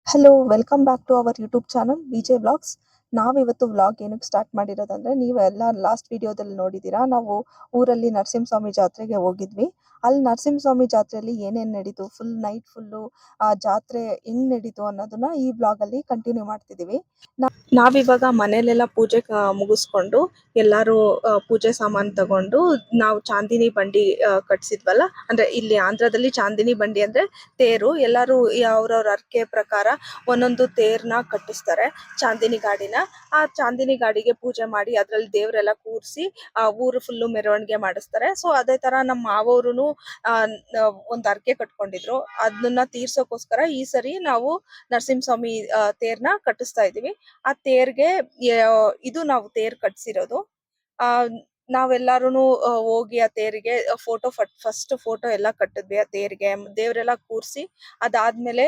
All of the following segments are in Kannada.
Hello welcome back to our YouTube channel VJ vlogs. ನಾವಿವತ್ತು ವ್ಲಾಗ್ ಏನಕ್ಕೆ ಸ್ಟಾರ್ಟ್ ಮಾಡಿರೋದಂದ್ರೆ, ನೀವೆಲ್ಲ ಲಾಸ್ಟ್ ವಿಡಿಯೋದಲ್ಲಿ ನೋಡಿದ್ದೀರಾ. ನಾವು ಊರಲ್ಲಿ ನರಸಿಂಹಸ್ವಾಮಿ ಜಾತ್ರೆಗೆ ಹೋಗಿದ್ವಿ. ಅಲ್ಲಿ ನರಸಿಂಹಸ್ವಾಮಿ ಜಾತ್ರೆಯಲ್ಲಿ ಏನೇನು ನಡೀತು, ಫುಲ್ ನೈಟ್ ಫುಲ್ಲು ಜಾತ್ರೆ ಹೆಂಗ್ ನಡೀತು ಅನ್ನೋದನ್ನ ಈ ವ್ಲಾಗಲ್ಲಿ ಕಂಟಿನ್ಯೂ ಮಾಡ್ತಿದ್ದೀವಿ. ನಾವಿವಾಗ ಮನೇಲೆಲ್ಲ ಪೂಜೆ ಮುಗಿಸ್ಕೊಂಡು ಎಲ್ಲರೂ ಪೂಜೆ ಸಾಮಾನು ತಗೊಂಡು ನಾವು ಚಾಂದಿನಿ ಬಂಡಿ ಕಟ್ಸಿದ್ವಲ್ಲ, ಅಂದ್ರೆ ಇಲ್ಲಿ ಆಂಧ್ರದಲ್ಲಿ ಚಾಂದಿನಿ ಬಂಡಿ ಅಂದ್ರೆ ತೇರು. ಎಲ್ಲರೂ ಅವ್ರವ್ರ ಅರ್ಕೆ ಪ್ರಕಾರ ಒಂದೊಂದು ತೇರ್ನ ಕಟ್ಟಿಸ್ತಾರೆ, ಚಾಂದಿನಿ ಗಾಡಿನ. ಆ ಚಾಂದಿನಿ ಗಾಡಿಗೆ ಪೂಜೆ ಮಾಡಿ ಅದ್ರಲ್ಲಿ ದೇವರೆಲ್ಲ ಕೂರಿಸಿ ಊರು ಫುಲ್ಲು ಮೆರವಣಿಗೆ ಮಾಡಿಸ್ತಾರೆ. ಸೊ ಅದೇ ತರ ನಮ್ಮ ಮಾವವ್ರು ಒಂದ್ ಅರ್ಕೆ ಕಟ್ಕೊಂಡಿದ್ರು. ಅದನ್ನ ತೀರ್ಸೋಕೋಸ್ಕರ ಈ ಸರಿ ನಾವು ನರಸಿಂಹಸ್ವಾಮಿ ತೇರ್ನ ಕಟ್ಟಿಸ್ತಾ ಇದೀವಿ. ಆ ತೇರ್ಗೆ ಇದು ನಾವು ತೇರ್ ಕಟ್ಸಿರೋದು. ಆ ನಾವೆಲ್ಲಾರು ಹೋಗಿ ಆ ತೇರಿಗೆ ಫಸ್ಟ್ ಫೋಟೋ ಎಲ್ಲ ಕಟ್ಟಿದ್ವಿ. ಆ ತೇರಿಗೆ ದೇವರೆಲ್ಲ ಕೂರ್ಸಿ ಅದಾದ್ಮೇಲೆ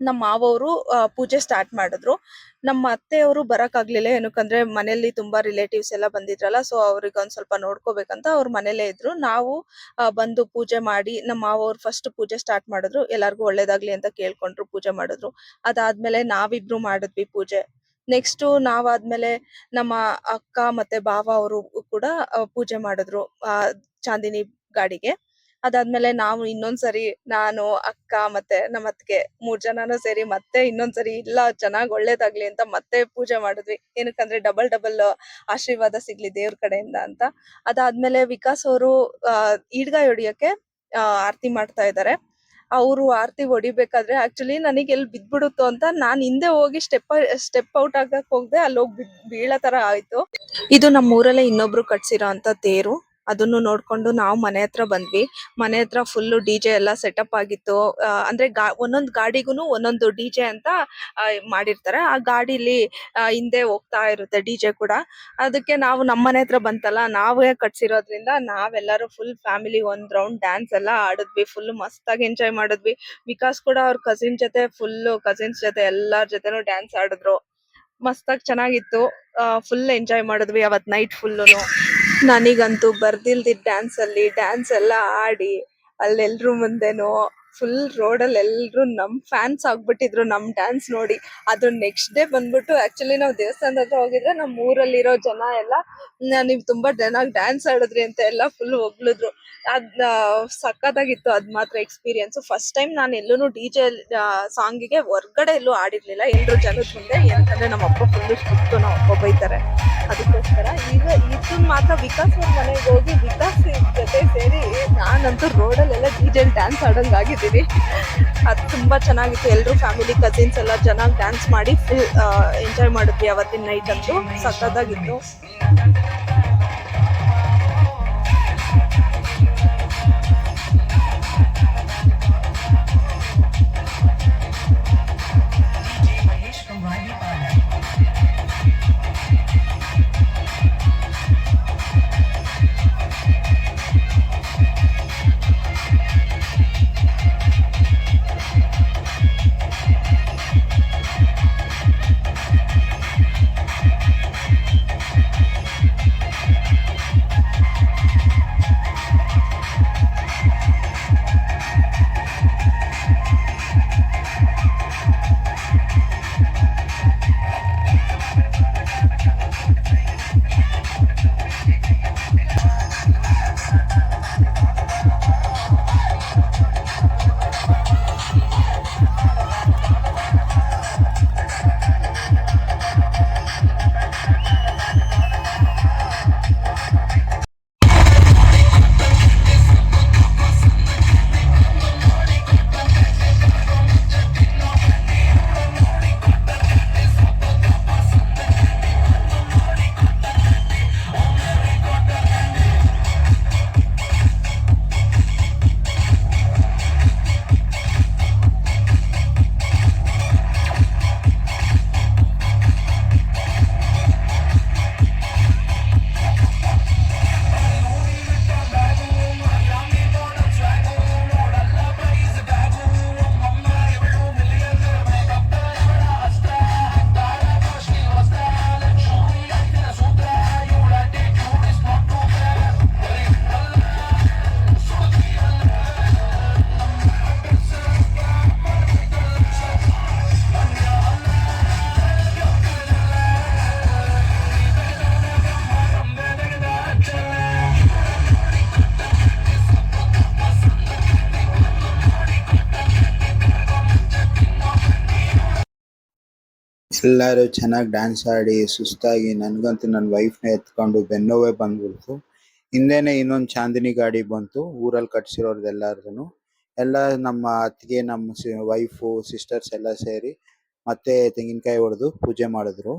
ನಮ್ಮ ಮಾವವರು ಪೂಜೆ ಸ್ಟಾರ್ಟ್ ಮಾಡಿದ್ರು. ನಮ್ಮ ಅತ್ತೆಯವರು ಬರಕ್ ಆಗ್ಲಿಲ್ಲ, ಏನಕ್ಕಂದ್ರೆ ಮನೇಲಿ ತುಂಬಾ ರಿಲೇಟಿವ್ಸ್ ಎಲ್ಲ ಬಂದಿದ್ರಲ್ಲ. ಸೊ ಅವ್ರಿಗೆ ಒಂದ್ ಸ್ವಲ್ಪ ನೋಡ್ಕೋಬೇಕಂತ ಅವ್ರ ಮನೇಲೇ ಇದ್ರು. ನಾವು ಬಂದು ಪೂಜೆ ಮಾಡಿ ನಮ್ಮ ಮಾವವ್ರು ಫಸ್ಟ್ ಪೂಜೆ ಸ್ಟಾರ್ಟ್ ಮಾಡಿದ್ರು. ಎಲ್ಲಾರ್ಗು ಒಳ್ಳೇದಾಗ್ಲಿ ಅಂತ ಕೇಳ್ಕೊಂಡ್ರು, ಪೂಜೆ ಮಾಡಿದ್ರು. ಅದಾದ್ಮೇಲೆ ನಾವಿಬ್ರು ಮಾಡಿದ್ವಿ ಪೂಜೆ. ನೆಕ್ಸ್ಟ್ ನಾವಾದ್ಮೇಲೆ ನಮ್ಮ ಅಕ್ಕ ಮತ್ತೆ ಬಾವ ಅವರು ಕೂಡ ಪೂಜೆ ಮಾಡಿದ್ರು ಚಾಂದಿನಿ ಗಾಡಿಗೆ. ಅದಾದ್ಮೇಲೆ ನಾವು ಇನ್ನೊಂದ್ಸರಿ ನಾನು ಅಕ್ಕ ಮತ್ತೆ ನಮ್ಮ ಅತ್ತಿಗೆ 3 ಜನನು ಸೇರಿ ಮತ್ತೆ ಇನ್ನೊಂದ್ಸರಿ ಇಲ್ಲ ಚೆನ್ನಾಗ್ ಒಳ್ಳೇದಾಗ್ಲಿ ಅಂತ ಮತ್ತೆ ಪೂಜೆ ಮಾಡಿದ್ವಿ. ಏನಕ್ಕಂದ್ರೆ ಡಬಲ್ ಆಶೀರ್ವಾದ ಸಿಗ್ಲಿ ದೇವ್ರ ಕಡೆಯಿಂದ ಅಂತ. ಅದಾದ್ಮೇಲೆ ವಿಕಾಸ್ ಅವರು ಈಡ್ಗಾಯಿ ಹೊಡಿಯಕ್ಕೆ ಆರತಿ ಮಾಡ್ತಾ ಇದ್ದಾರೆ. ಅವರು ಆರತಿ ಹೊಡಿಬೇಕಾದ್ರೆ ಆಕ್ಚುಲಿ ನನಗೆ ಎಲ್ಲಿ ಬಿದ್ಬಿಡುತ್ತೋ ಅಂತ ನಾನ್ ಹಿಂದೆ ಹೋಗಿ ಸ್ಟೆಪ್ ಔಟ್ ಆಗಕ್ ಹೋಗ್ದೆ, ಅಲ್ಲಿ ಹೋಗಿ ಬೀಳೋ ತರ ಆಯ್ತು. ಇದು ನಮ್ಮ ಊರಲ್ಲೇ ಇನ್ನೊಬ್ರು ಕಟ್ಸಿರೋ ಅಂತ ತೇರು. ಅದನ್ನು ನೋಡ್ಕೊಂಡು ನಾವು ಮನೆ ಹತ್ರ ಬಂದ್ವಿ. ಮನೆ ಹತ್ರ ಫುಲ್ ಡಿಜೆ ಎಲ್ಲ ಸೆಟಪ್ ಆಗಿತ್ತು. ಅಂದ್ರೆ ಒಂದೊಂದು ಗಾಡಿಗೂನು ಒಂದೊಂದು ಡಿಜೆ ಅಂತ ಮಾಡಿರ್ತಾರೆ. ಆ ಗಾಡಿಲಿ ಹಿಂದೆ ಹೋಗ್ತಾ ಇರುತ್ತೆ ಡಿಜೆ ಕೂಡ. ಅದಕ್ಕೆ ನಾವು ನಮ್ಮ ಮನೆ ಹತ್ರ ಬಂತಲ್ಲ, ನಾವೇ ಕಟ್ಸಿರೋದ್ರಿಂದ ನಾವೆಲ್ಲರೂ ಫುಲ್ ಫ್ಯಾಮಿಲಿ ಒಂದ್ ರೌಂಡ್ ಡ್ಯಾನ್ಸ್ ಎಲ್ಲ ಆಡಿದ್ವಿ. ಫುಲ್ ಮಸ್ತಾಗಿ ಎಂಜಾಯ್ ಮಾಡಿದ್ವಿ. ವಿಕಾಸ್ ಕೂಡ ಅವ್ರ ಕಸಿನ್ಸ್ ಜೊತೆ ಎಲ್ಲಾರ್ ಜೊತೆನೂ ಡ್ಯಾನ್ಸ್ ಆಡಿದ್ರು. ಮಸ್ತಾಗಿ ಚೆನ್ನಾಗಿತ್ತು. ಫುಲ್ ಎಂಜಾಯ್ ಮಾಡಿದ್ವಿ ಅವತ್ ನೈಟ್ ಫುಲ್ಲುನು. ನನಗಂತೂ ಬರ್ದಿಲ್ದಿದ್ ಡ್ಯಾನ್ಸ್ ಎಲ್ಲ ಆಡಿ ಅಲ್ಲೆಲ್ರು ಮುಂದೆನು ಫುಲ್ ರೋಡಲ್ಲಿ ಎಲ್ರು ನಮ್ ಫ್ಯಾನ್ಸ್ ಆಗ್ಬಿಟ್ಟಿದ್ರು ನಮ್ ಡ್ಯಾನ್ಸ್ ನೋಡಿ. ಅದು ನೆಕ್ಸ್ಟ್ ಡೇ ಬಂದ್ಬಿಟ್ಟು ಆಕ್ಚುಲಿ ನಾವು ದೇವಸ್ಥಾನದ ಹತ್ರ ಹೋಗಿದ್ರೆ ನಮ್ ಊರಲ್ಲಿರೋ ಜನ ಎಲ್ಲ ನೀವ್ ತುಂಬಾ ಚೆನ್ನಾಗಿ ಡ್ಯಾನ್ಸ್ ಆಡಿದ್ರಿ ಅಂತ ಎಲ್ಲ ಫುಲ್ ಹೊಗಳಿದ್ರು. ಅದ್ ಸಖತ್ತಾಗಿತ್ತು. ಅದ್ ಮಾತ್ರ ಎಕ್ಸ್ಪೀರಿಯನ್ಸ್. ಫಸ್ಟ್ ಟೈಮ್ ನಾನು ಎಲ್ಲೂ ಡಿಜೆ ಸಾಂಗಿಗೆ ಹೊರ್ಗಡೆ ಎಲ್ಲೂ ಆಡಿರ್ಲಿಲ್ಲ, ಎಲ್ರು ಜನದ ಮುಂದೆ. ಯಾಕಂದ್ರೆ ನಮ್ಮ ಅಪ್ಪ ಫುಲ್ ಸ್ಟ್ರಿಕ್ಟ್, ನಮ್ಮ ಅಪ್ಪ ಬೈತಾರೆ. ಅದಕ್ಕೋಸ್ಕರ ಈಗ ಇದನ್ನ ಮಾತ್ರ ವಿಕಾಸ್ ಅವ್ರ ಮನೆಗೆ ಹೋಗಿ ವಿಕಾಸ್ ಜೊತೆ ಸೇರಿ ನಾನಂತೂ ರೋಡಲ್ಲೆಲ್ಲ ಡಿಜೆ ಡ್ಯಾನ್ಸ್ ಆಡಂಗ್ ಆಗಿದ್ದೀನಿ. ಅದು ತುಂಬಾ ಚೆನ್ನಾಗಿತ್ತು. ಎಲ್ರು ಫ್ಯಾಮಿಲಿ ಕಸಿನ್ಸ್ ಎಲ್ಲ ಚೆನ್ನಾಗಿ ಡ್ಯಾನ್ಸ್ ಮಾಡಿ ಫುಲ್ ಎಂಜಾಯ್ ಮಾಡಿದ್ವಿ. ಅವತ್ತಿನ ನೈಟ್ ಅಂತೂ ಸಖತ್ತಾಗಿತ್ತು. ಎಲ್ಲರೂ ಚೆನ್ನಾಗಿ ಡ್ಯಾನ್ಸ್ ಆಡಿ ಸುಸ್ತಾಗಿ ನನಗಂತೂ ನನ್ನ ವೈಫ್ನ ಎತ್ಕೊಂಡು ಬೆನ್ನೋವೇ ಬಂದ್ಬಿಡ್ತು. ಹಿಂದೆನೆ ಇನ್ನೊಂದು ಚಾಂದಿನಿ ಗಾಡಿ ಬಂತು ಊರಲ್ಲಿ ಕಟ್ಸಿರೋರ್ದೆಲ್ಲರ್ದುನು. ಎಲ್ಲ ನಮ್ಮ ಅತ್ತಿಗೆ ನಮ್ಮ ವೈಫು ಸಿಸ್ಟರ್ಸ್ ಎಲ್ಲ ಸೇರಿ ಮತ್ತೆ ತೆಂಗಿನಕಾಯಿ ಹೊಡೆದು ಪೂಜೆ ಮಾಡಿದ್ರು.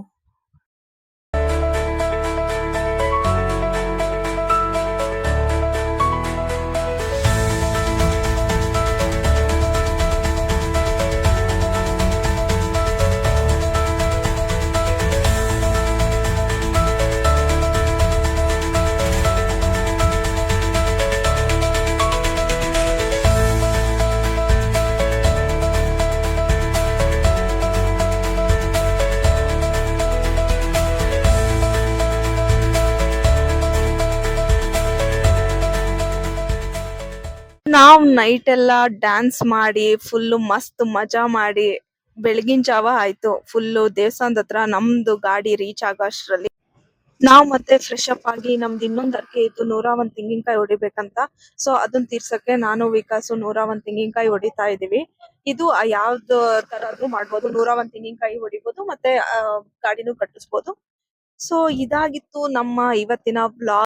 ನಾವ್ ನೈಟ್ ಎಲ್ಲ ಡ್ಯಾನ್ಸ್ ಮಾಡಿ ಫುಲ್ ಮಸ್ತ್ ಮಜಾ ಮಾಡಿ ಬೆಳಗಿನ ಜಾವ ಆಯ್ತು. ಫುಲ್ ದೇವಸ್ಥಾನದ ಹತ್ರ ನಮ್ದು ಗಾಡಿ ರೀಚ್ ಆಗೋ ಅಷ್ಟ್ರಲ್ಲಿ ನಾವ್ ಮತ್ತೆ ಫ್ರೆಶ್ ಅಪ್ ಆಗಿ ನಮ್ದು ಇನ್ನೊಂದ್ ಅರ್ಕೆ ಇತ್ತು 101 ತೆಂಗಿನಕಾಯಿ ಹೊಡಿಬೇಕಂತ. ಸೊ ಅದನ್ನ ತೀರ್ಸಕ್ಕೆ ನಾನು ವಿಕಾಸು 101 ತೆಂಗಿನಕಾಯಿ ಹೊಡಿತಾ ಇದೀವಿ. ಇದು ಯಾವ್ದು ತರದ್ದು ಮಾಡ್ಬೋದು, 101 ತೆಂಗಿನಕಾಯಿ ಹೊಡಿಬೋದು ಮತ್ತೆ ಗಾಡಿನೂ ಕಟ್ಟಿಸ್ಬೋದು. ಸೊ ಇದಾಗಿತ್ತು ನಮ್ಮ ಇವತ್ತಿನ ವ್ಲಾಗ್.